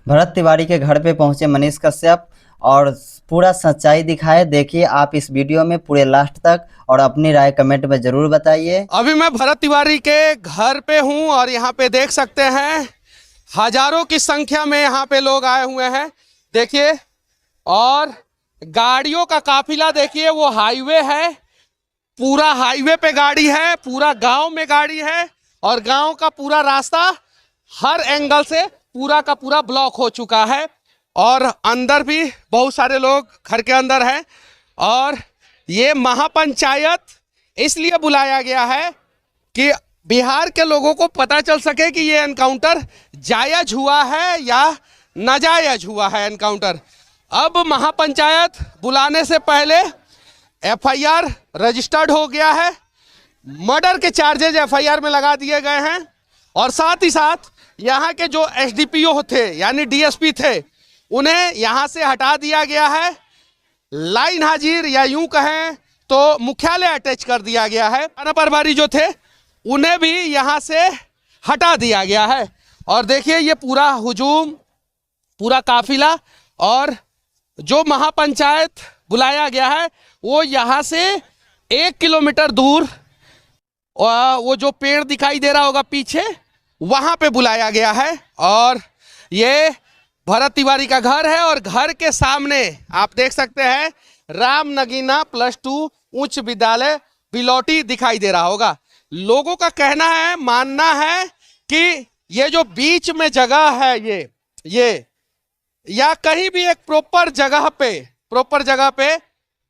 भरत तिवारी के घर पे पहुंचे मनीष कश्यप और पूरा सच्चाई दिखाए। देखिए आप इस वीडियो में पूरे लास्ट तक और अपनी राय कमेंट में जरूर बताइए। अभी मैं भरत तिवारी के घर पे हूं और यहाँ पे देख सकते हैं हजारों की संख्या में यहाँ पे लोग आए हुए हैं। देखिए, और गाड़ियों का काफिला देखिए, वो हाईवे है, पूरा हाईवे पे गाड़ी है, पूरा गांव में गाड़ी है और गांव का पूरा रास्ता हर एंगल से पूरा का पूरा ब्लॉक हो चुका है। और अंदर भी बहुत सारे लोग घर के अंदर हैं। और ये महापंचायत इसलिए बुलाया गया है कि बिहार के लोगों को पता चल सके कि ये एनकाउंटर जायज हुआ है या नाजायज हुआ है एनकाउंटर। अब महापंचायत बुलाने से पहले एफआईआर रजिस्टर्ड हो गया है, मर्डर के चार्जेज एफआईआर में लगा दिए गए हैं और साथ ही साथ यहाँ के जो एसडीपीओ थे यानी डीएसपी थे उन्हें यहाँ से हटा दिया गया है। लाइन हाजिर या यूं कहें तो मुख्यालय अटैच कर दिया गया है। थाना प्रभारी जो थे उन्हें भी यहाँ से हटा दिया गया है। और देखिए ये पूरा हुजूम, पूरा काफिला और जो महापंचायत बुलाया गया है वो यहाँ से 1 किलोमीटर दूर वो जो पेड़ दिखाई दे रहा होगा पीछे, वहाँ पे बुलाया गया है। और ये भरत तिवारी का घर है और घर के सामने आप देख सकते हैं राम नगीना +2 उच्च विद्यालय बिलौटी दिखाई दे रहा होगा। लोगों का कहना है, मानना है कि ये जो बीच में जगह है ये या कहीं भी एक प्रॉपर जगह पे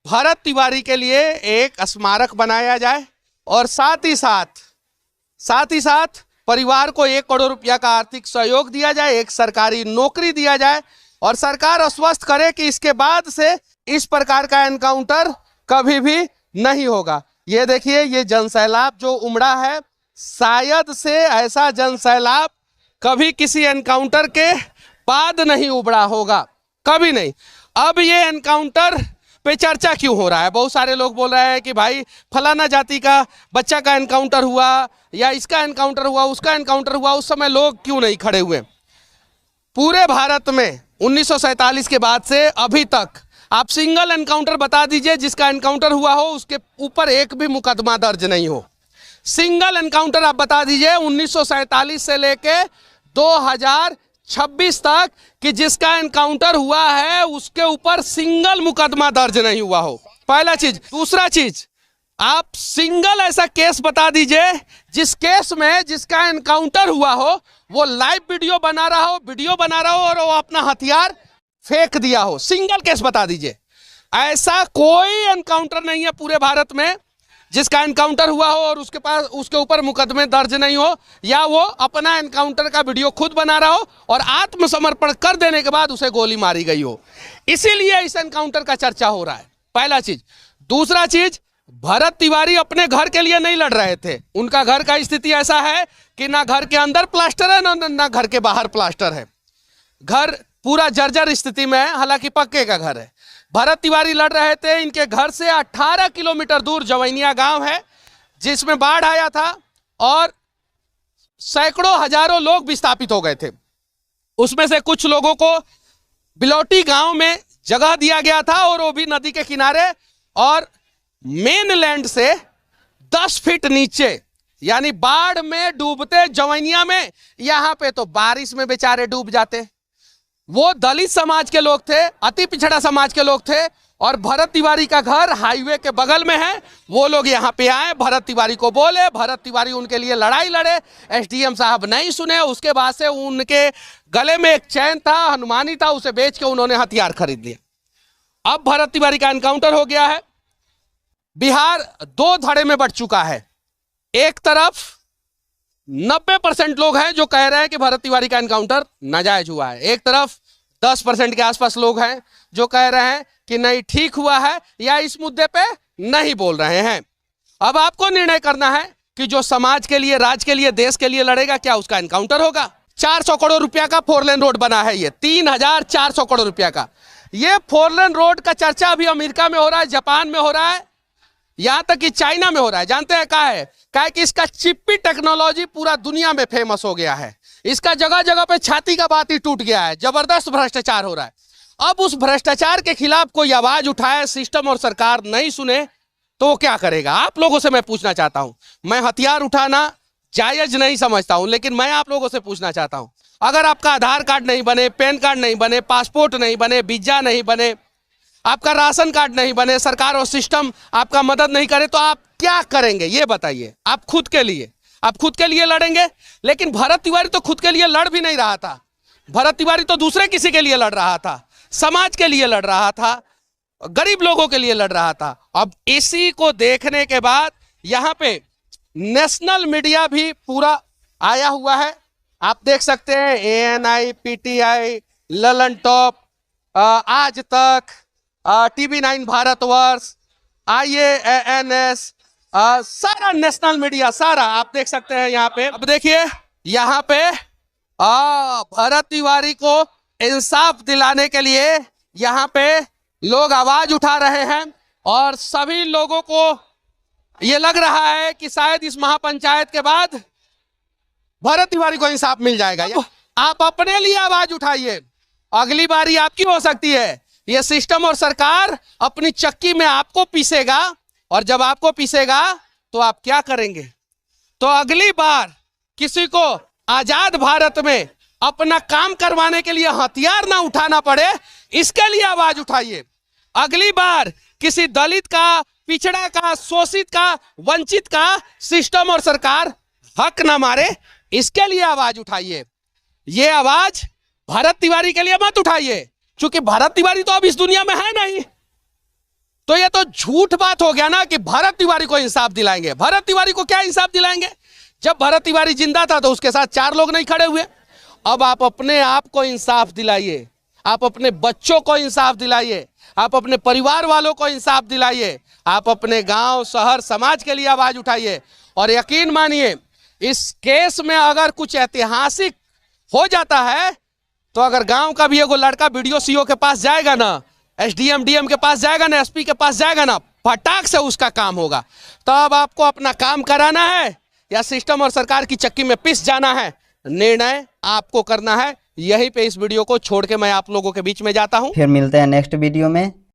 भरत तिवारी के लिए एक स्मारक बनाया जाए और साथ ही साथ परिवार को 1 करोड़ रुपया का आर्थिक सहयोग दिया जाए, एक सरकारी नौकरी दिया जाए और सरकार आश्वस्त करे कि इसके बाद से इस प्रकार का एनकाउंटर कभी भी नहीं होगा। ये देखिए, ये जनसैलाब जो उमड़ा है, शायद से ऐसा जनसैलाब कभी किसी एनकाउंटर के बाद नहीं उमड़ा होगा, कभी नहीं। अब ये एनकाउंटर पे चर्चा क्यों हो रहा है? बहुत सारे लोग बोल रहे हैं कि भाई फलाना जाति का बच्चा का एनकाउंटर हुआ या इसका एनकाउंटर हुआ, उसका एनकाउंटर हुआ, उस समय लोग क्यों नहीं खड़े हुए? पूरे भारत में 1947 के बाद से अभी तक आप सिंगल एनकाउंटर बता दीजिए जिसका एनकाउंटर हुआ हो उसके ऊपर एक भी मुकदमा दर्ज नहीं हो। सिंगल एनकाउंटर आप बता दीजिए 1947 से लेके 2026 तक कि जिसका एनकाउंटर हुआ है उसके ऊपर सिंगल मुकदमा दर्ज नहीं हुआ हो, पहला चीज। दूसरा चीज, आप सिंगल ऐसा केस बता दीजिए जिस केस में जिसका एनकाउंटर हुआ हो वो लाइव वीडियो बना रहा हो और वो अपना हथियार फेंक दिया हो। सिंगल केस बता दीजिए। ऐसा कोई एनकाउंटर नहीं है पूरे भारत में जिसका एनकाउंटर हुआ हो और उसके ऊपर मुकदमे दर्ज नहीं हो या वो अपना एनकाउंटर का वीडियो खुद बना रहा हो और आत्मसमर्पण कर देने के बाद उसे गोली मारी गई हो। इसीलिए इस एनकाउंटर का चर्चा हो रहा है, पहला चीज। दूसरा चीज, भरत तिवारी अपने घर के लिए नहीं लड़ रहे थे। उनका घर का स्थिति ऐसा है कि ना घर के अंदर प्लास्टर है ना घर के बाहर प्लास्टर है। घर पूरा जर्जर स्थिति में है, हालांकि पक्के का घर है। भरत तिवारी लड़ रहे थे, इनके घर से 18 किलोमीटर दूर जवैनिया गांव है जिसमें बाढ़ आया था और सैकड़ों हजारों लोग विस्थापित हो गए थे। उसमें से कुछ लोगों को बिलौटी गांव में जगह दिया गया था और वो भी नदी के किनारे और मेन लैंड से 10 फीट नीचे, यानी बाढ़ में डूबते जवैनिया में, यहां पे तो बारिश में बेचारे डूब जाते। वो दलित समाज के लोग थे, अति पिछड़ा समाज के लोग थे और भरत तिवारी का घर हाईवे के बगल में है। वो लोग यहाँ पे आए, भरत तिवारी को बोले, भरत तिवारी उनके लिए लड़ाई लड़े। एसडीएम साहब नहीं सुने। उसके बाद से उनके गले में एक चैन था, हनुमानी था, उसे बेच के उन्होंने हथियार खरीद लिया। अब भरत तिवारी का एनकाउंटर हो गया है। बिहार 2 धड़े में बढ़ चुका है। एक तरफ 90% लोग हैं जो कह रहे हैं कि भरत तिवारी का एनकाउंटर नाजायज हुआ है, एक तरफ 10% के आसपास लोग हैं जो कह रहे हैं कि नहीं ठीक हुआ है या इस मुद्दे पे नहीं बोल रहे हैं। अब आपको निर्णय करना है कि जो समाज के लिए, राज्य के लिए, देश के लिए लड़ेगा, क्या उसका एनकाउंटर होगा? 400 करोड़ रुपया का 4 लेन रोड बना है, ये 3400 करोड़ रुपया का। ये 4 लेन रोड का चर्चा अभी अमेरिका में हो रहा है, जापान में हो रहा है, यहां तक कि चाइना में हो रहा है। जानते हैं क्या है? कि इसका चिप्पी टेक्नोलॉजी पूरा दुनिया में फेमस हो गया है। इसका जगह जगह पे छाती का बात ही टूट गया है, जबरदस्त भ्रष्टाचार हो रहा है। अब उस भ्रष्टाचार के खिलाफ कोई आवाज उठाए, सिस्टम और सरकार नहीं सुने तो वो क्या करेगा? आप लोगों से मैं पूछना चाहता हूं। मैं हथियार उठाना जायज नहीं समझता हूं, लेकिन मैं आप लोगों से पूछना चाहता हूं, अगर आपका आधार कार्ड नहीं बने, पैन कार्ड नहीं बने, पासपोर्ट नहीं बने, वीजा नहीं बने, आपका राशन कार्ड नहीं बने, सरकार और सिस्टम आपका मदद नहीं करे, तो आप क्या करेंगे ये बताइए। आप खुद के लिए लड़ेंगे। लेकिन भरत तिवारी तो खुद के लिए लड़ भी नहीं रहा था। भरत तिवारी तो दूसरे किसी के लिए लड़ रहा था, समाज के लिए लड़ रहा था, गरीब लोगों के लिए लड़ रहा था। अब इसी को देखने के बाद यहाँ पे नेशनल मीडिया भी पूरा आया हुआ है। आप देख सकते हैं ANI, PTI, ललन टॉप, आज तक, TV9 भारतवर्ष, IANS, सारा नेशनल मीडिया, सारा आप देख सकते हैं यहाँ पे। अब देखिए यहाँ पे भरत तिवारी को इंसाफ दिलाने के लिए यहाँ पे लोग आवाज उठा रहे हैं और सभी लोगों को ये लग रहा है कि शायद इस महापंचायत के बाद भरत तिवारी को इंसाफ मिल जाएगा। आप अपने लिए आवाज उठाइए, अगली बारी आपकी हो सकती है। ये सिस्टम और सरकार अपनी चक्की में आपको पीसेगा और जब आपको पीसेगा तो आप क्या करेंगे? तो अगली बार किसी को आजाद भारत में अपना काम करवाने के लिए हथियार ना उठाना पड़े, इसके लिए आवाज उठाइए। अगली बार किसी दलित का, पिछड़ा का, शोषित का, वंचित का सिस्टम और सरकार हक ना मारे, इसके लिए आवाज उठाइए। ये आवाज भरत तिवारी के लिए मत उठाइए, क्योंकि भरत तिवारी तो अब इस दुनिया में है नहीं। तो ये तो झूठ बात हो गया ना कि भरत तिवारी को इंसाफ दिलाएंगे। भरत तिवारी को क्या इंसाफ दिलाएंगे? जब भरत तिवारी जिंदा था तो उसके साथ 4 लोग नहीं खड़े हुए। अब आप अपने आप को इंसाफ दिलाइए, आप अपने बच्चों को इंसाफ दिलाइए, आप अपने परिवार वालों को इंसाफ दिलाइए, आप अपने गांव, शहर, समाज के लिए आवाज उठाइए। और यकीन मानिए, इस केस में अगर कुछ ऐतिहासिक हो जाता है तो अगर गांव का भी एगो लड़का BDO CO के पास जाएगा ना, SDM DM के पास जाएगा ना, SP के पास जाएगा ना, फटाक से उसका काम होगा। तो अब आपको अपना काम कराना है या सिस्टम और सरकार की चक्की में पिस जाना है, निर्णय आपको करना है। यहीं पे इस वीडियो को छोड़ के मैं आप लोगों के बीच में जाता हूं। फिर मिलते हैं नेक्स्ट वीडियो में।